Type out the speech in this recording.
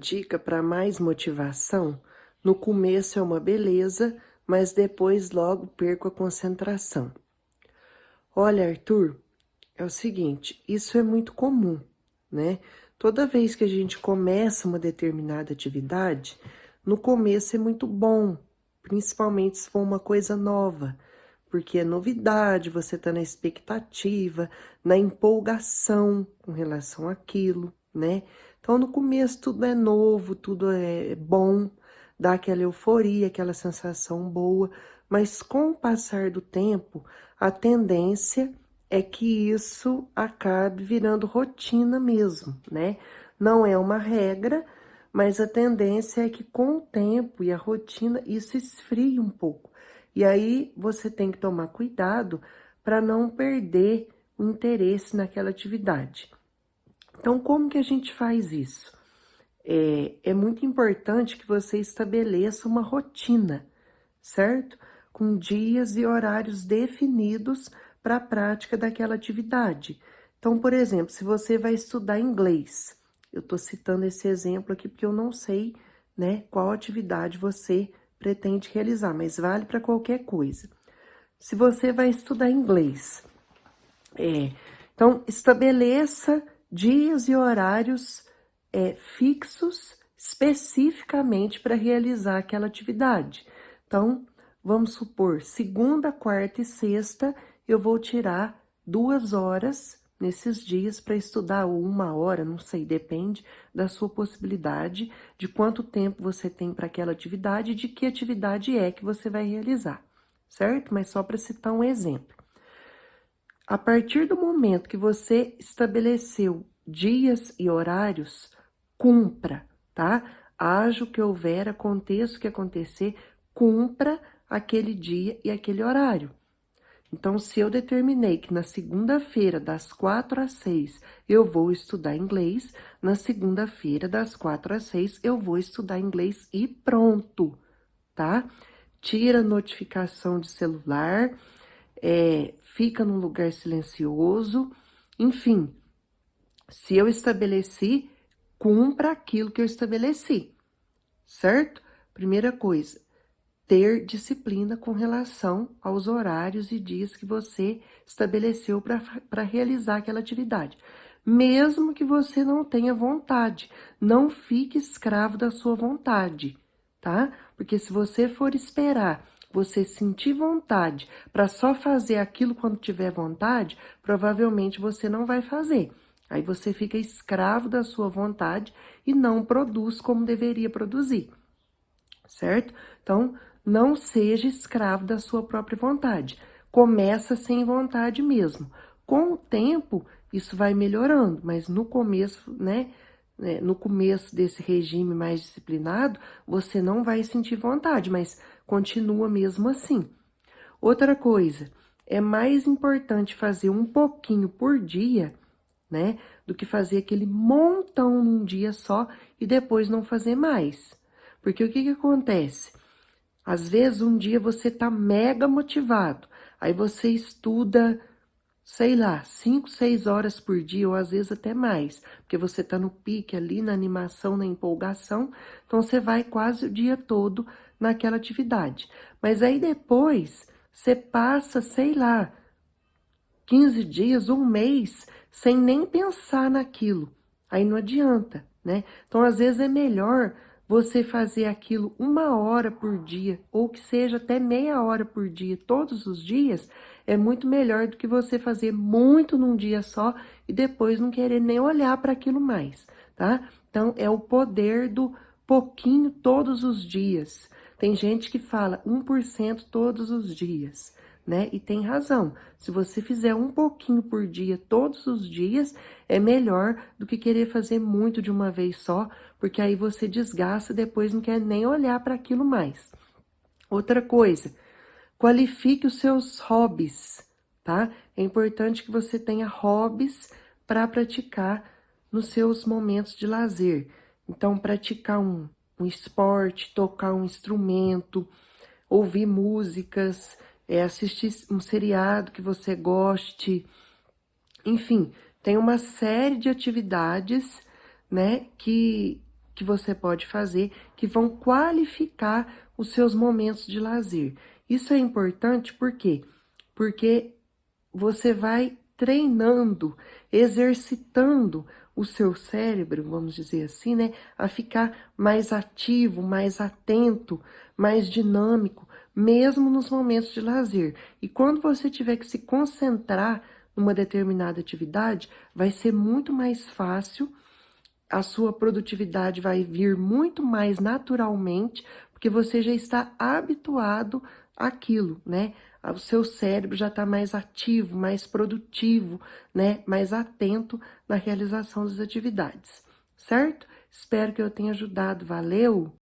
dica para mais motivação? No começo é uma beleza, mas depois logo perco a concentração. Olha, Arthur, é o seguinte, isso é muito comum, né? Toda vez que a gente começa uma determinada atividade, no começo é muito bom, principalmente se for uma coisa nova, porque é novidade, você tá na expectativa, na empolgação com relação àquilo, né? Então, no começo tudo é novo, tudo é bom, dá aquela euforia, aquela sensação boa, mas com o passar do tempo, a tendência é que isso acabe virando rotina mesmo, né? Não é uma regra, mas a tendência é que com o tempo e a rotina isso esfria um pouco. E aí você tem que tomar cuidado para não perder o interesse naquela atividade. Então, como que a gente faz isso? É muito importante que você estabeleça uma rotina, certo? Com dias e horários definidos para a prática daquela atividade. Então, por exemplo, se você vai estudar inglês, eu estou citando esse exemplo aqui porque eu não sei, né, qual atividade você pretende realizar, mas vale para qualquer coisa. Se você vai estudar inglês, então estabeleça dias e horários fixos especificamente para realizar aquela atividade. Então, vamos supor, segunda, quarta e sexta, eu vou tirar 2 horas nesses dias para estudar, ou 1 hora, não sei, depende da sua possibilidade, de quanto tempo você tem para aquela atividade e de que atividade é que você vai realizar, certo? Mas só para citar um exemplo. A partir do momento que você estabeleceu dias e horários, cumpra, tá? Haja o que houver, aconteça o que acontecer, cumpra aquele dia e aquele horário. Então, se eu determinei que na segunda-feira, das 4 às 6, eu vou estudar inglês, na segunda-feira, das 4 às 6, eu vou estudar inglês e pronto, tá? Tira a notificação de celular, fica num lugar silencioso, enfim. Se eu estabeleci, cumpra aquilo que eu estabeleci, certo? Primeira coisa, ter disciplina com relação aos horários e dias que você estabeleceu para realizar aquela atividade. Mesmo que você não tenha vontade, não fique escravo da sua vontade, tá? Porque se você for esperar você sentir vontade para só fazer aquilo quando tiver vontade, provavelmente você não vai fazer. Aí você fica escravo da sua vontade e não produz como deveria produzir, certo? Então, não seja escravo da sua própria vontade. Começa sem vontade mesmo. Com o tempo, isso vai melhorando, mas no começo, né? No começo desse regime mais disciplinado, você não vai sentir vontade, mas continua mesmo assim. Outra coisa, é mais importante fazer um pouquinho por dia, né? Do que fazer aquele montão num dia só e depois não fazer mais. Porque o que acontece? Às vezes, um dia você tá mega motivado, aí você estuda, sei lá, 5, 6 horas por dia, ou às vezes até mais, porque você tá no pique ali, na animação, na empolgação, então você vai quase o dia todo naquela atividade. Mas aí depois, você passa, sei lá, 15 dias, um mês, sem nem pensar naquilo. Aí não adianta, né? Então, às vezes é melhor você fazer aquilo 1 hora por dia, ou que seja até meia hora por dia, todos os dias, é muito melhor do que você fazer muito num dia só e depois não querer nem olhar para aquilo mais, tá? Então, é o poder do pouquinho todos os dias. Tem gente que fala 1% todos os dias, né? E tem razão. Se você fizer um pouquinho por dia, todos os dias, é melhor do que querer fazer muito de uma vez só, porque aí você desgasta e depois não quer nem olhar para aquilo mais. Outra coisa, qualifique os seus hobbies, tá? É importante que você tenha hobbies para praticar nos seus momentos de lazer. Então, praticar um esporte, tocar um instrumento, ouvir músicas, assistir um seriado que você goste, enfim, tem uma série de atividades, né, que que você pode fazer, que vão qualificar os seus momentos de lazer. Isso é importante por quê? Porque você vai treinando, exercitando o seu cérebro, vamos dizer assim, né, a ficar mais ativo, mais atento, mais dinâmico, mesmo nos momentos de lazer. E quando você tiver que se concentrar numa determinada atividade, vai ser muito mais fácil, a sua produtividade vai vir muito mais naturalmente, porque você já está habituado àquilo, né? O seu cérebro já está mais ativo, mais produtivo, né? Mais atento na realização das atividades, certo? Espero que eu tenha ajudado. Valeu!